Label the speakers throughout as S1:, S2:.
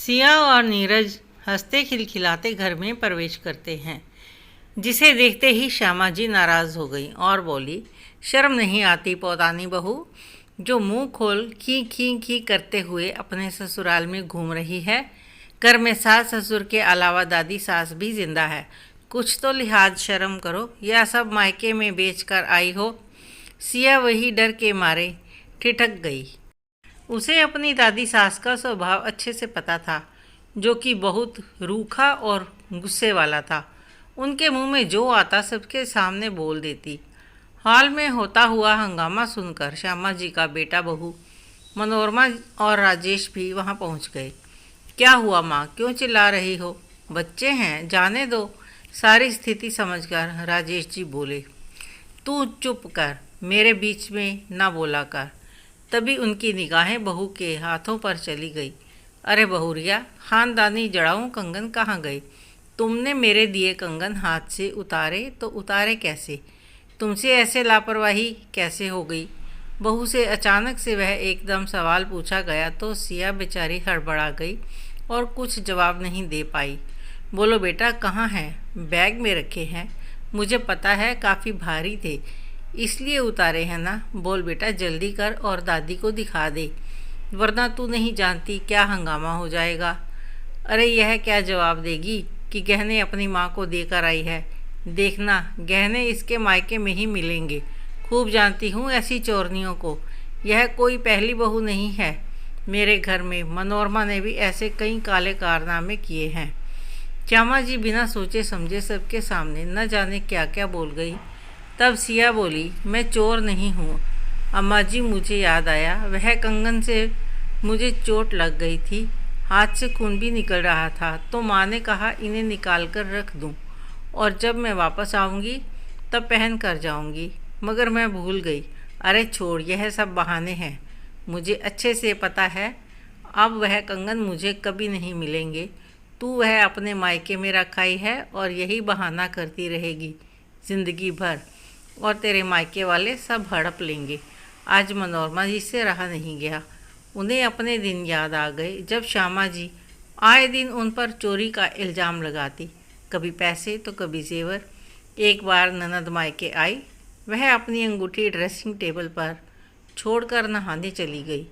S1: सिया और नीरज हंसते खिलखिलाते घर में प्रवेश करते हैं, जिसे देखते ही श्यामा जी नाराज हो गई और बोली, शर्म नहीं आती पौदानी बहू, जो मुंह खोल खी खी खी करते हुए अपने ससुराल में घूम रही है। घर में सास ससुर के अलावा दादी सास भी जिंदा है, कुछ तो लिहाज शर्म करो, या सब मायके में बेच कर आई हो। सिया वही डर के मारे ठिठक गई। उसे अपनी दादी सास का स्वभाव अच्छे से पता था, जो कि बहुत रूखा और गुस्से वाला था। उनके मुंह में जो आता सबके सामने बोल देती। हाल में होता हुआ हंगामा सुनकर श्यामा जी का बेटा बहू मनोरमा और राजेश भी वहां पहुंच गए। क्या हुआ माँ, क्यों चिल्ला रही हो? बच्चे हैं, जाने दो। सारी स्थिति समझकर राजेश जी बोले। तू चुप कर, मेरे बीच में ना बोला कर। तभी उनकी निगाहें बहू के हाथों पर चली गई। अरे बहुरिया, खानदानी जड़ाऊ कंगन कहाँ गए? तुमने मेरे दिए कंगन हाथ से उतारे तो उतारे कैसे? तुमसे ऐसे लापरवाही कैसे हो गई? बहू से अचानक से वह एकदम सवाल पूछा गया तो सिया बेचारी हड़बड़ा गई और कुछ जवाब नहीं दे पाई। बोलो बेटा, कहाँ हैं? बैग में रखे हैं। मुझे पता है काफ़ी भारी थे, इसलिए उतारे हैं ना। बोल बेटा, जल्दी कर और दादी को दिखा दे, वरना तू नहीं जानती क्या हंगामा हो जाएगा। अरे यह क्या जवाब देगी कि गहने अपनी माँ को देकर आई है। देखना, गहने इसके मायके में ही मिलेंगे। खूब जानती हूँ ऐसी चोरनियों को। यह कोई पहली बहू नहीं है। मेरे घर में मनोरमा ने भी ऐसे कई काले कारनामे किए हैं। श्यामा जी बिना सोचे समझे सबके सामने न जाने क्या क्या बोल गई। तब सिया बोली, मैं चोर नहीं हूँ अम्मा जी, मुझे याद आया, वह कंगन से मुझे चोट लग गई थी, हाथ से खून भी निकल रहा था, तो माँ ने कहा इन्हें निकाल कर रख दूँ और जब मैं वापस आऊँगी तब पहन कर जाऊँगी, मगर मैं भूल गई। अरे छोड़, यह सब बहाने हैं। मुझे अच्छे से पता है अब वह कंगन मुझे कभी नहीं मिलेंगे। तू वह अपने मायके में रखाई है और यही बहाना करती रहेगी ज़िंदगी भर, और तेरे मायके वाले सब हड़प लेंगे। आज मनोरमा जी से रहा नहीं गया। उन्हें अपने दिन याद आ गए जब श्यामा जी आए दिन उन पर चोरी का इल्ज़ाम लगाती, कभी पैसे तो कभी जेवर। एक बार ननद मायके आई, वह अपनी अंगूठी ड्रेसिंग टेबल पर छोड़कर नहाने चली गई।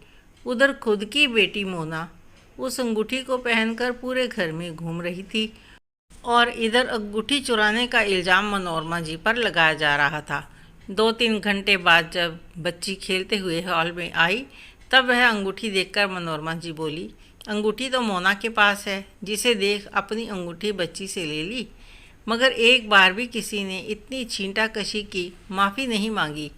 S1: उधर खुद की बेटी मोना उस अंगूठी को पहनकर पूरे घर में घूम रही थी और इधर अंगूठी चुराने का इल्ज़ाम मनोरमा जी पर लगाया जा रहा था। 2-3 घंटे बाद जब बच्ची खेलते हुए हॉल में आई, तब वह अंगूठी देखकर मनोरमा जी बोली, अंगूठी तो मोना के पास है, जिसे देख अपनी अंगूठी बच्ची से ले ली। मगर एक बार भी किसी ने इतनी छींटाकशी की माफ़ी नहीं मांगी।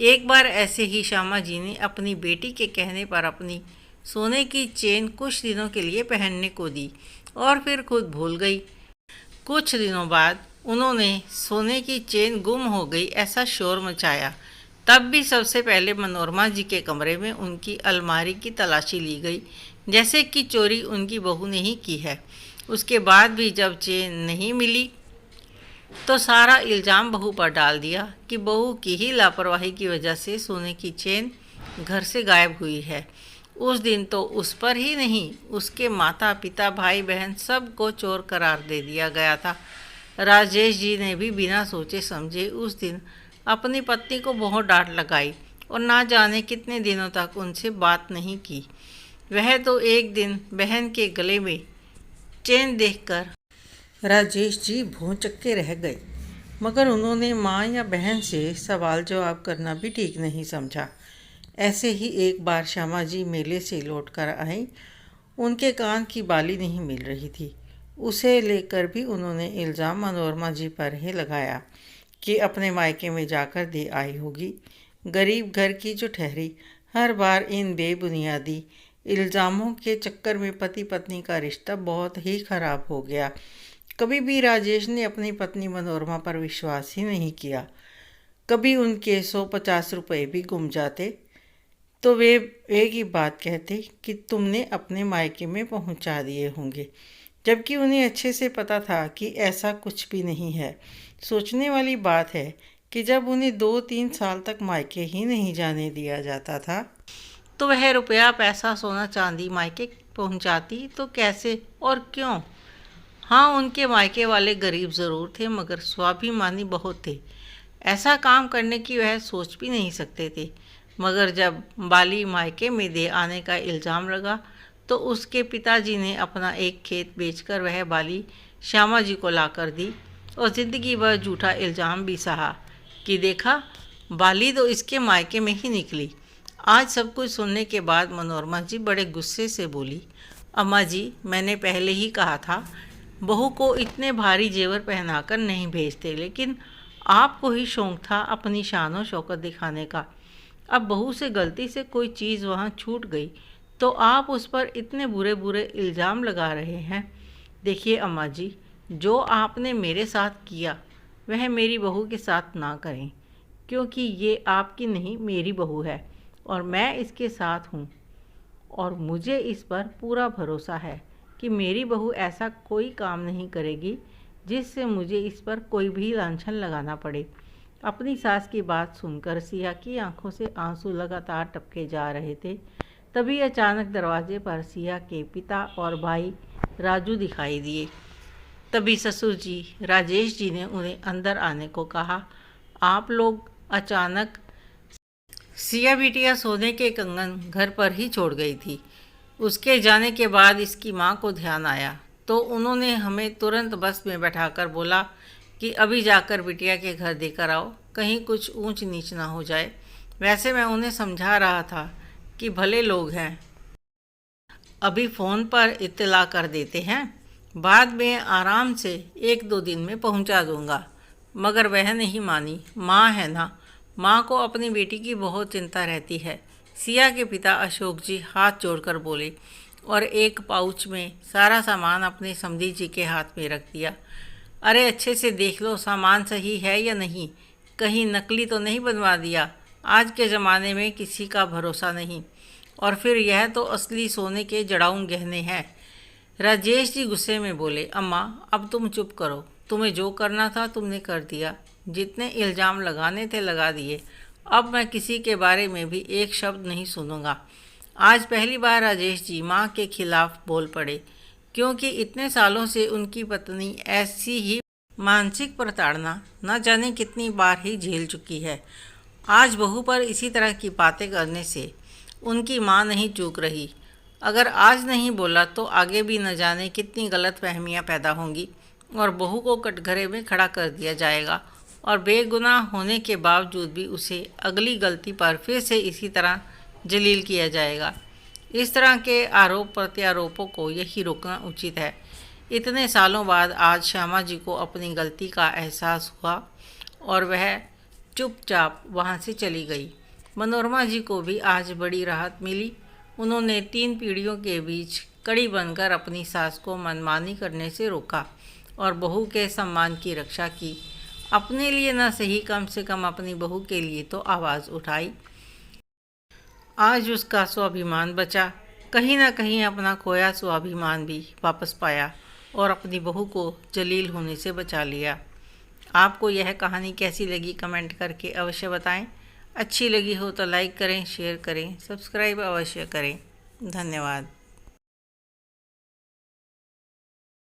S1: एक बार ऐसे ही श्यामा जी ने अपनी बेटी के कहने पर अपनी सोने की चेन कुछ दिनों के लिए पहनने को दी और फिर खुद भूल गई। कुछ दिनों बाद उन्होंने सोने की चेन गुम हो गई ऐसा शोर मचाया। तब भी सबसे पहले मनोरमा जी के कमरे में उनकी अलमारी की तलाशी ली गई, जैसे कि चोरी उनकी बहू ने ही की है। उसके बाद भी जब चेन नहीं मिली तो सारा इल्ज़ाम बहू पर डाल दिया कि बहू की ही लापरवाही की वजह से सोने की चेन घर से गायब हुई है। उस दिन तो उस पर ही नहीं, उसके माता पिता भाई बहन सबको चोर करार दे दिया गया था। राजेश जी ने भी बिना सोचे समझे उस दिन अपनी पत्नी को बहुत डांट लगाई और ना जाने कितने दिनों तक उनसे बात नहीं की। वह तो एक दिन बहन के गले में चेन देखकर राजेश जी भौंचक्के रह गए, मगर उन्होंने माँ या बहन से सवाल जवाब करना भी ठीक नहीं समझा। ऐसे ही एक बार श्यामा जी मेले से लौट कर आई। उनके कान की बाली नहीं मिल रही थी। उसे लेकर भी उन्होंने इल्ज़ाम मनोरमा जी पर ही लगाया कि अपने मायके में जाकर दे आई होगी। गरीब घर की जो ठहरी, हर बार इन बेबुनियादी इल्ज़ामों के चक्कर में पति पत्नी का रिश्ता बहुत ही खराब हो गया। कभी भी राजेश ने अपनी पत्नी मनोरमा पर विश्वास ही नहीं किया। कभी उनके 150 रुपये भी गुम जाते तो वे एक ही बात कहते कि तुमने अपने मायके में पहुंचा दिए होंगे, जबकि उन्हें अच्छे से पता था कि ऐसा कुछ भी नहीं है। सोचने वाली बात है कि जब उन्हें 2-3 साल तक मायके ही नहीं जाने दिया जाता था, तो वह रुपया पैसा सोना चांदी मायके पहुंचाती तो कैसे और क्यों? हाँ, उनके मायके वाले गरीब ज़रूर थे मगर स्वाभिमानी बहुत थे। ऐसा काम करने की वह सोच भी नहीं सकते थे। मगर जब बाली मायके में दे आने का इल्ज़ाम लगा तो उसके पिताजी ने अपना एक खेत बेचकर वह बाली श्यामा जी को लाकर दी और ज़िंदगी भर झूठा इल्ज़ाम भी सहा कि देखा, बाली तो इसके मायके में ही निकली। आज सब कुछ सुनने के बाद मनोरमा जी बड़े गुस्से से बोली, अम्मा जी, मैंने पहले ही कहा था बहू को इतने भारी जेवर पहनाकर नहीं भेजते, लेकिन आपको ही शौक था अपनी शान और शौकत दिखाने का। अब बहू से गलती से कोई चीज़ वहाँ छूट गई तो आप उस पर इतने बुरे बुरे इल्ज़ाम लगा रहे हैं। देखिए अम्मा जी, जो आपने मेरे साथ किया वह मेरी बहू के साथ ना करें, क्योंकि ये आपकी नहीं मेरी बहू है और मैं इसके साथ हूँ और मुझे इस पर पूरा भरोसा है कि मेरी बहू ऐसा कोई काम नहीं करेगी जिससे मुझे इस पर कोई भी लांछन लगाना पड़े। अपनी सास की बात सुनकर सिया की आंखों से आंसू लगातार टपके जा रहे थे। तभी अचानक दरवाजे पर सिया के पिता और भाई राजू दिखाई दिए। तभी ससुर जी राजेश जी ने उन्हें अंदर आने को कहा। आप लोग अचानक? सिया बिटिया सोने के कंगन घर पर ही छोड़ गई थी। उसके जाने के बाद इसकी माँ को ध्यान आया तो उन्होंने हमें तुरंत बस में बैठाकर बोला कि अभी जाकर बिटिया के घर देकर आओ, कहीं कुछ ऊंच नीच ना हो जाए। वैसे मैं उन्हें समझा रहा था कि भले लोग हैं, अभी फ़ोन पर इत्तला कर देते हैं, बाद में आराम से 1-2 दिन में पहुंचा दूंगा। मगर वह नहीं मानी। माँ है ना, माँ को अपनी बेटी की बहुत चिंता रहती है। सिया के पिता अशोक जी हाथ जोड़कर बोले और एक पाउच में सारा सामान अपने समधी जी के हाथ में रख दिया। अरे अच्छे से देख लो सामान सही है या नहीं, कहीं नकली तो नहीं बनवा दिया। आज के ज़माने में किसी का भरोसा नहीं। और फिर यह तो असली सोने के जड़ाऊ गहने हैं। राजेश जी गुस्से में बोले, अम्मा अब तुम चुप करो, तुम्हें जो करना था तुमने कर दिया, जितने इल्ज़ाम लगाने थे लगा दिए। अब मैं किसी के बारे में भी एक शब्द नहीं सुनूंगा। आज पहली बार राजेश जी माँ के खिलाफ बोल पड़े, क्योंकि इतने सालों से उनकी पत्नी ऐसी ही मानसिक प्रताड़ना न जाने कितनी बार ही झेल चुकी है। आज बहू पर इसी तरह की बातें करने से उनकी माँ नहीं चूक रही। अगर आज नहीं बोला तो आगे भी न जाने कितनी गलत फहमियाँ पैदा होंगी और बहू को कटघरे में खड़ा कर दिया जाएगा और बेगुनाह होने के बावजूद भी उसे अगली गलती पर फिर से इसी तरह जलील किया जाएगा। इस तरह के आरोप प्रत्यारोपों को यही रोकना उचित है। इतने सालों बाद आज श्यामा जी को अपनी गलती का एहसास हुआ और वह चुपचाप वहाँ से चली गई। मनोरमा जी को भी आज बड़ी राहत मिली। उन्होंने 3 पीढ़ियों के बीच कड़ी बनकर अपनी सास को मनमानी करने से रोका और बहू के सम्मान की रक्षा की। अपने लिए न सही, कम से कम अपनी बहू के लिए तो आवाज़ उठाई। आज उसका स्वाभिमान बचा, कहीं ना कहीं अपना खोया स्वाभिमान भी वापस पाया और अपनी बहू को जलील होने से बचा लिया। आपको यह कहानी कैसी लगी कमेंट करके अवश्य बताएं। अच्छी लगी हो तो लाइक करें, शेयर करें, सब्सक्राइब अवश्य करें। धन्यवाद।